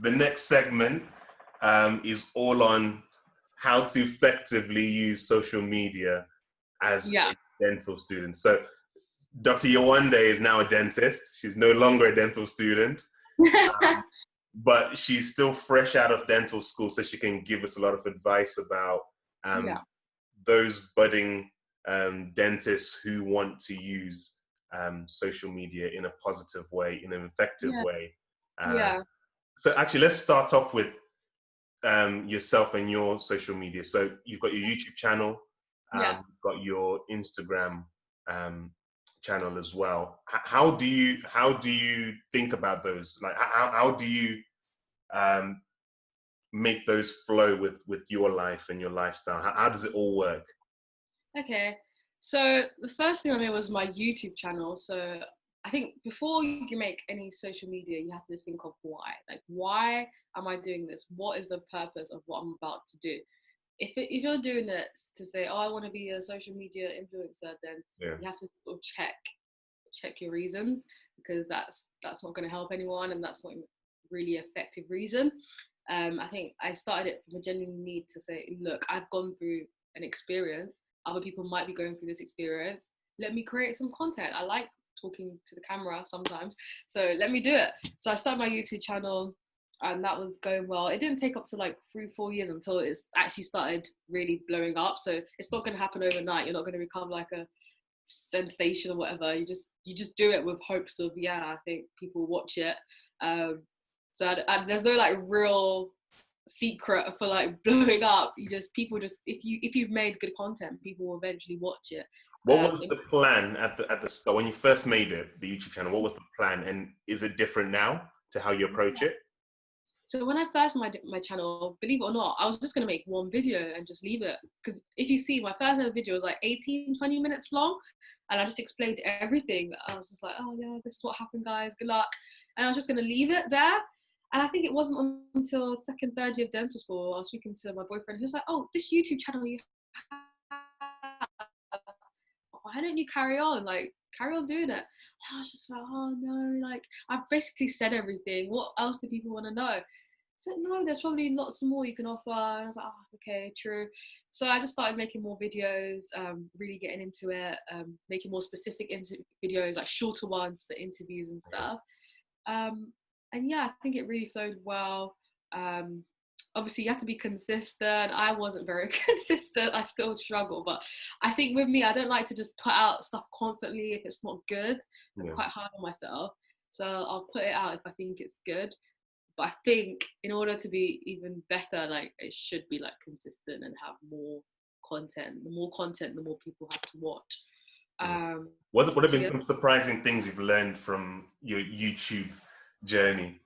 the next segment is all on how to effectively use social media as a dental student. So Dr. Yewande is now a dentist. She's no longer a dental student, but she's still fresh out of dental school, so she can give us a lot of advice about those budding dentists who want to use social media in a positive way, in an effective way. So actually, let's start off with yourself and your social media. So you've got your YouTube channel, you've got your Instagram channel as well. How do you think about those? Like, how do you make those flow with your life and your lifestyle? How does it all work? Okay, so the first thing I made was my YouTube channel. So I think before you make any social media, you have to think of why. Like, why am I doing this? What is the purpose of what I'm about to do? If you're doing it to say, oh, I want to be a social media influencer, then you have to sort of check your reasons, because that's not going to help anyone, and that's not really an effective reason. I think I started it from a genuine need to say, look, I've gone through an experience. Other people might be going through this experience. Let me create some content. I like talking to the camera sometimes, so let me do it. So I started my YouTube channel, and that was going well. It didn't take up to like 3-4 years until it's actually started really blowing up. So it's not going to happen overnight. You're not going to become like a sensation or whatever. You just do it with hopes of, I think people watch it. So there's no like real secret for like blowing up. If you've made good content, people will eventually watch it. What was the plan at the start when you first made it, the YouTube channel? What was the plan, and is it different now to how you approach it? So when I first made my channel, believe it or not, I was just going to make one video and just leave it. Because if you see, my first ever video was like 18-20 minutes long, and I just explained everything. I was just like, oh yeah, this is what happened, guys, good luck. And I was just going to leave it there. And I think it wasn't until second, third year of dental school, I was speaking to my boyfriend, he was like, oh, this YouTube channel you have, why don't you carry on doing it? And I was just like, oh no, like I've basically said everything. What else do people want to know? He said, no, there's probably lots more you can offer. And I was like, oh, okay, true. So I just started making more videos, really getting into it, making more specific videos, like shorter ones for interviews and stuff. And I think it really flowed well. Obviously you have to be consistent. I wasn't very consistent. I still struggle, but I think with me, I don't like to just put out stuff constantly if it's not good. I'm quite hard on myself. So I'll put it out if I think it's good. But I think in order to be even better, like it should be like consistent and have more content. The more content, the more people have to watch. What have been some surprising things you've learned from your YouTube journey?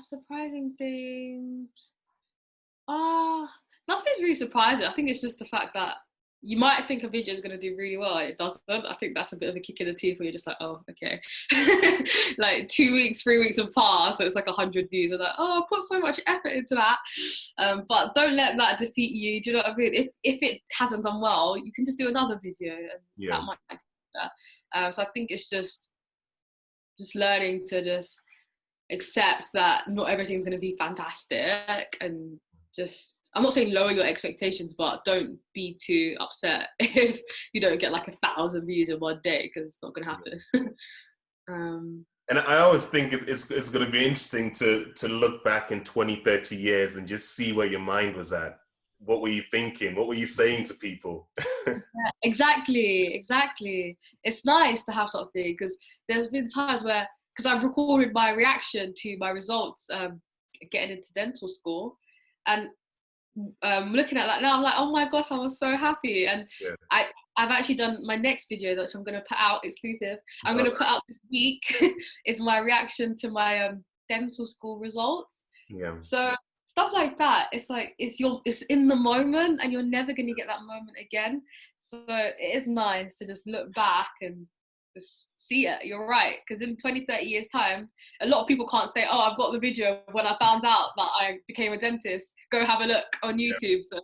Surprising things. Nothing's really surprising. I think it's just the fact that you might think a video is going to do really well, and it doesn't. I think that's a bit of a kick in the teeth where you're just like, oh, okay. Like 2 weeks, 3 weeks have passed, so it's like 100 views. And like, oh, I put so much effort into that. But don't let that defeat you. Do you know what I mean? If it hasn't done well, you can just do another video, and that might do that. So I think it's just learning to just accept that not everything's going to be fantastic, and just, I'm not saying lower your expectations, but don't be too upset if you don't get like 1,000 views in one day, because it's not going to happen. And I always think it's going to be interesting to look back in 20-30 years and just see where your mind was at. What were you thinking? What were you saying to people? Exactly. It's nice to have something, because there's been times where, because I've recorded my reaction to my results getting into dental school, and looking at that now, I'm like, oh my gosh, I was so happy. And I've actually done my next video, which I'm going to put out exclusive. I'm going to put out this week is my reaction to my dental school results. So stuff like that, it's like it's in the moment, and you're never going to get that moment again. So it is nice to just look back and just see it. You're right, because in 20-30 years time, a lot of people can't say, oh, I've got the video when I found out that I became a dentist, go have a look on YouTube. So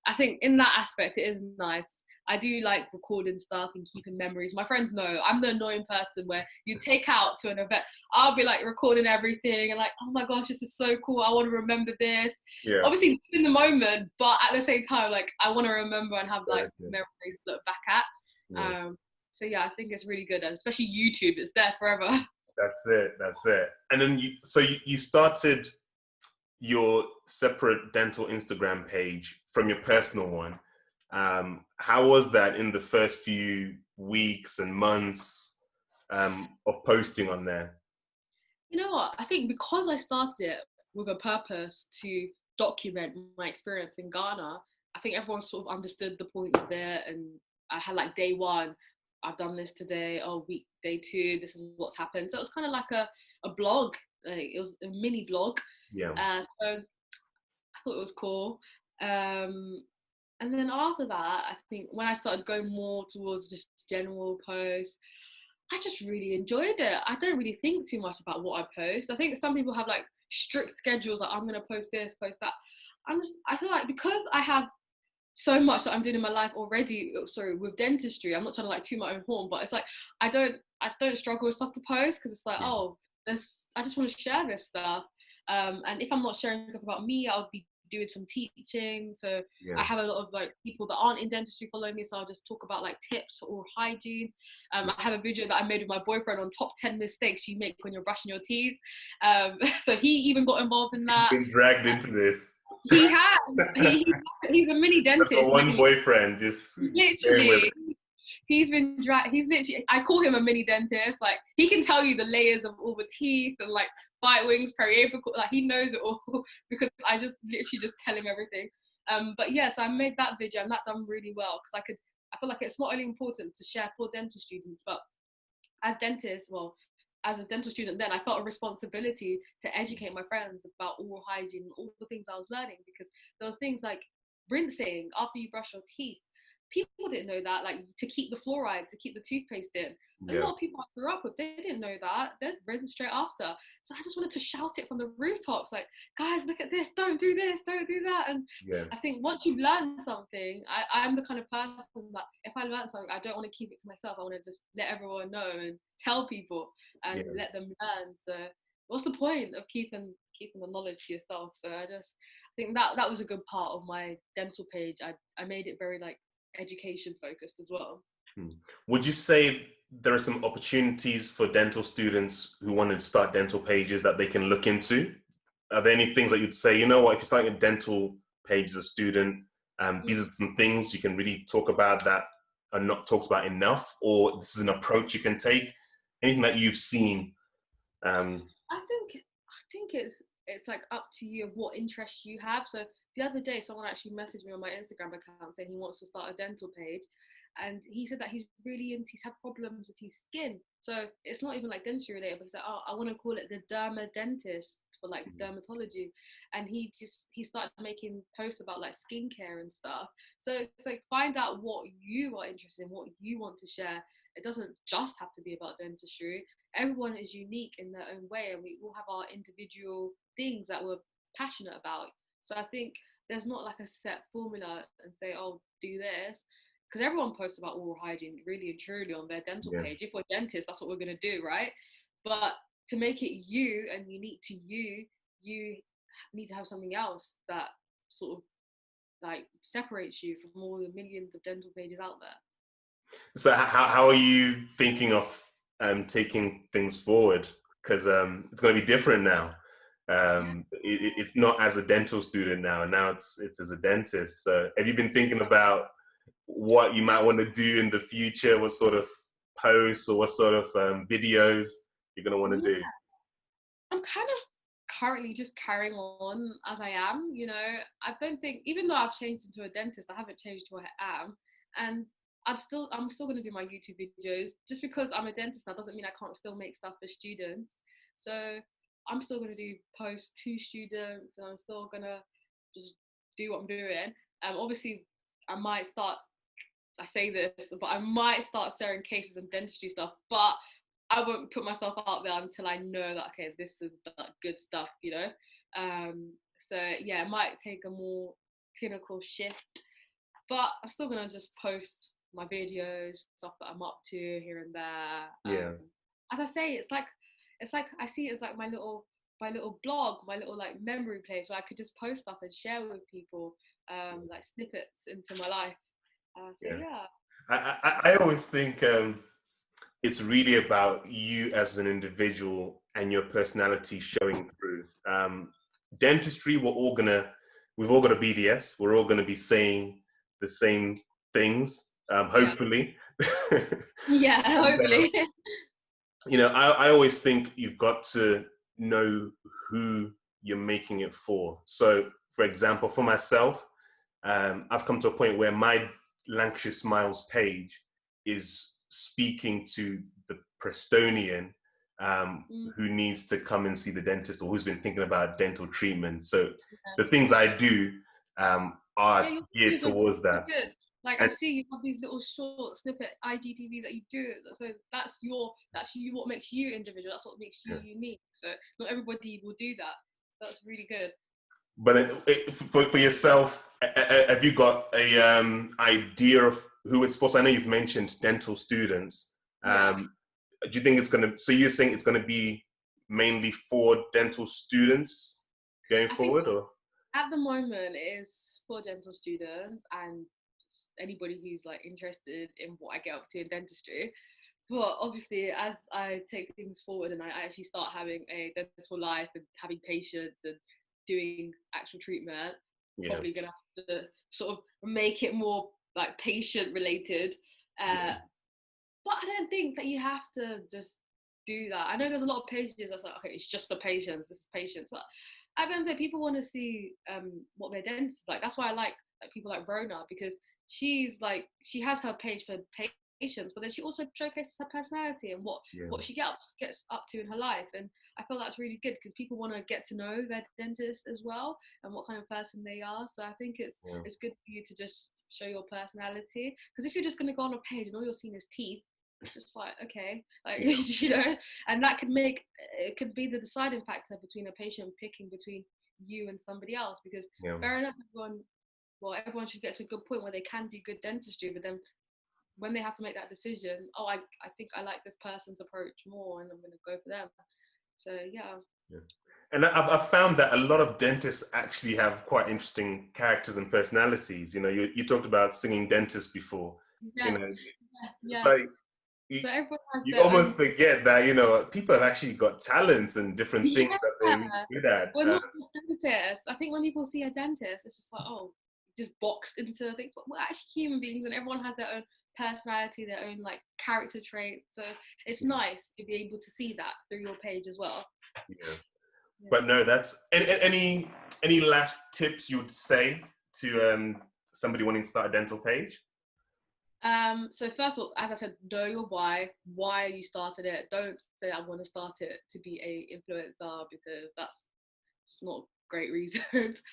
I think in that aspect it is nice. I do like recording stuff and keeping memories. My friends know I'm the annoying person where you take out to an event, I'll be like recording everything and like, oh my gosh, this is so cool, I want to remember this. Yeah. Obviously in the moment, but at the same time, like I want to remember and have like Yeah. memories to look back at. Yeah. So yeah, I think it's really good, and especially YouTube, it's there forever. That's it. And then you started your separate dental Instagram page from your personal one. How was that in the first few weeks and months of posting on there? You know what? I think because I started it with a purpose to document my experience in Ghana, I think everyone sort of understood the point of it. And I had like day one, I've done this today. Oh, week day two, this is what's happened. So it was kind of like a blog. Like it was a mini blog. Yeah. So I thought it was cool. And then after that, I think when I started going more towards just general posts, I just really enjoyed it. I don't really think too much about what I post. I think some people have like strict schedules, like I'm gonna post this, post that. I feel like because I have so much that I'm doing in my life already, sorry, with dentistry, I'm not trying to like toot my own horn, but it's like I don't struggle with stuff to post because it's like, oh, this, I just want to share this stuff. And if I'm not sharing stuff about me, I'll be doing some teaching. So I have a lot of like people that aren't in dentistry following me, so I'll just talk about like tips or hygiene. I have a video that I made with my boyfriend on top 10 mistakes you make when you're brushing your teeth. So he even got involved in that. He's been dragged into this. He has. He's a mini dentist. One boyfriend just literally. He's literally, I call him a mini dentist. Like he can tell you the layers of all the teeth and like bite wings, periapical, like he knows it all because I just literally just tell him everything. But yeah, so I made that video and that done really well because I feel like it's not only important to share for dental students, but as dentists, well, as a dental student then, I felt a responsibility to educate my friends about oral hygiene and all the things I was learning, because there were things like rinsing after you brush your teeth. People didn't know that, like to keep the fluoride, to keep the toothpaste in. A lot of people I grew up with, they didn't know that. They'd rinse straight after. So I just wanted to shout it from the rooftops, like, guys, look at this, don't do this, don't do that. And I think once you've learned something, I'm the kind of person that if I learn something, I don't want to keep it to myself. I want to just let everyone know and tell people and let them learn. So what's the point of keeping the knowledge to yourself? So I think that was a good part of my dental page. I made it very like education focused as well. Would you say there are some opportunities for dental students who want to start dental pages that they can look into? Are there any things that you'd say, you know what, if you're starting a dental page as a student, these are some things you can really talk about that are not talked about enough, or this is an approach you can take? Anything that you've seen? I think it's like up to you of what interests you have. So the other day, someone actually messaged me on my Instagram account saying he wants to start a dental page. And he said that he's had problems with his skin. So it's not even like dentistry related, but he's like, oh, I want to call it the derma dentist for like dermatology. And he started making posts about like skincare and stuff. So it's like, find out what you are interested in, what you want to share. It doesn't just have to be about dentistry. Everyone is unique in their own way, and we all have our individual things that we're passionate about. So I think there's not like a set formula and say, oh, do this, because everyone posts about oral hygiene really and truly on their dental page. If we're dentists, that's what we're going to do, right? But to make it you and unique to you, you need to have something else that sort of like separates you from all the millions of dental pages out there. So how are you thinking of taking things forward? Because it's going to be different now. It's not as a dental student now, and now it's as a dentist. So have you been thinking about what you might want to do in the future? What sort of posts or what sort of videos you're going to want to do? I'm kind of currently just carrying on as I am. You know, I don't think, even though I've changed into a dentist, I haven't changed to what I am. And I'm still going to do my YouTube videos. Just because I'm a dentist now doesn't mean I can't still make stuff for students. So I'm still going to do posts to students, and I'm still going to just do what I'm doing. Obviously, I might start sharing cases and dentistry stuff, but I won't put myself out there until I know that, okay, this is the good stuff, you know? So yeah, it might take a more clinical shift, but I'm still gonna just post my videos, stuff that I'm up to here and there. Yeah. As I say, it's like I see it as like my little blog, my little like memory place where I could just post stuff and share with people, like snippets into my life. So yeah. I always think it's really about you as an individual and your personality showing through. Dentistry, we've all got a BDS. We're all going to be saying the same things, hopefully. Yeah, hopefully. I always think you've got to know who you're making it for. So, for example, for myself, I've come to a point where my Lancashire Smiles page is speaking to the Prestonian who needs to come and see the dentist or who's been thinking about dental treatment. So the things I do are geared towards that. Good. Like, I see you have these little short snippet IGTVs that you do. So that's what makes you individual. That's what makes you unique. So not everybody will do that. So that's really good. But for yourself, have you got a idea of who it's for? So I know you've mentioned dental students. Do you think it's going to, so you're saying it's going to be mainly for dental students going forward? Or at the moment it is for dental students and anybody who's like interested in what I get up to in dentistry. But obviously, as I take things forward and I actually start having a dental life and having patients and doing actual treatment, probably gonna have to sort of make it more like patient related. But I don't think that you have to just do that. I know there's a lot of pages that's like, okay, it's just for patients. This is patients. But I don't think people want to see what their dentist is like. That's why I like people like Rona, because she has her page for patients, but then she also showcases her personality and what she gets up to in her life. And I feel that's really good because people want to get to know their dentist as well and what kind of person they are. So I think it's good for you to just show your personality, because if you're just going to go on a page and all you're seeing is teeth, it's just like, okay, like and that could be the deciding factor between a patient picking between you and somebody else, because fair enough, everyone should get to a good point where they can do good dentistry, but then when they have to make that decision, I think I like this person's approach more and I'm going to go for them. So and I've found that a lot of dentists actually have quite interesting characters and personalities. You talked about singing dentists before. It's like so everyone has you almost forget that people have actually got talents and different things that they're really good at. We're not just dentists. I think when people see a dentist, it's just like, oh, just boxed into a thing. But we're actually human beings, and everyone has their own personality, their own like character traits. So it's nice to be able to see that through your page as well. But no, that's any last tips you would say to somebody wanting to start a dental page? So first of all, as I said, know your why you started it. Don't say I want to start it to be a influencer, because it's not great reasons.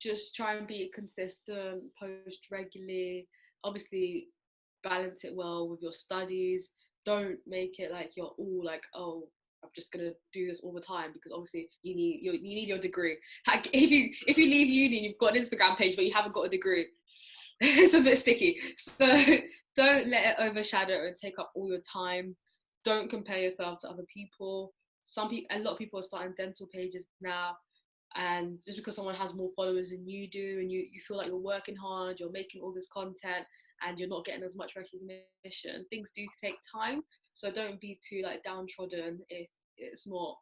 Just try and be consistent, post regularly, obviously balance it well with your studies. Don't make it like you're all like, oh, I'm just gonna do this all the time, because obviously you need your degree. Like if you leave uni and you've got an Instagram page but you haven't got a degree, it's a bit sticky. So don't let it overshadow and take up all your time. Don't compare yourself to other people. A lot of people are starting dental pages now, and just because someone has more followers than you do, and you feel like you're working hard, you're making all this content and you're not getting as much recognition, things do take time. So don't be too like downtrodden if it's not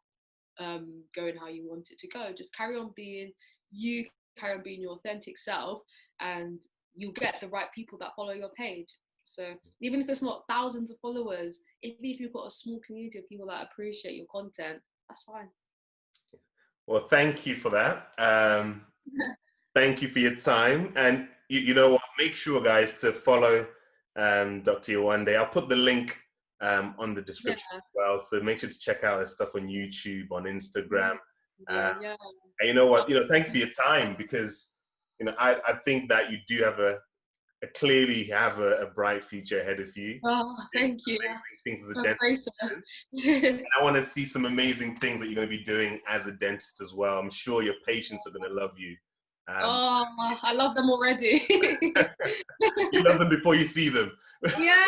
going how you want it to go. Just carry on being you, carry on being your authentic self, and you'll get the right people that follow your page. So even if it's not thousands of followers, even if you've got a small community of people that appreciate your content, that's fine. Well, thank you for that. Thank you for your time. And you know what, make sure guys to follow Dr. Yewande. I'll put the link on the description as well. So make sure to check out her stuff on YouTube, on Instagram. And you know what, thank you for your time, because I think that you do have clearly have a bright future ahead of you. Oh, thank you. Amazing things as a dentist. And I want to see some amazing things that you're going to be doing as a dentist as well. I'm sure your patients are going to love you. Oh, I love them already. You love them before you see them. Yeah.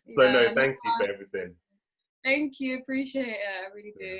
So no, thank you for everything. Thank you, appreciate it. I really do.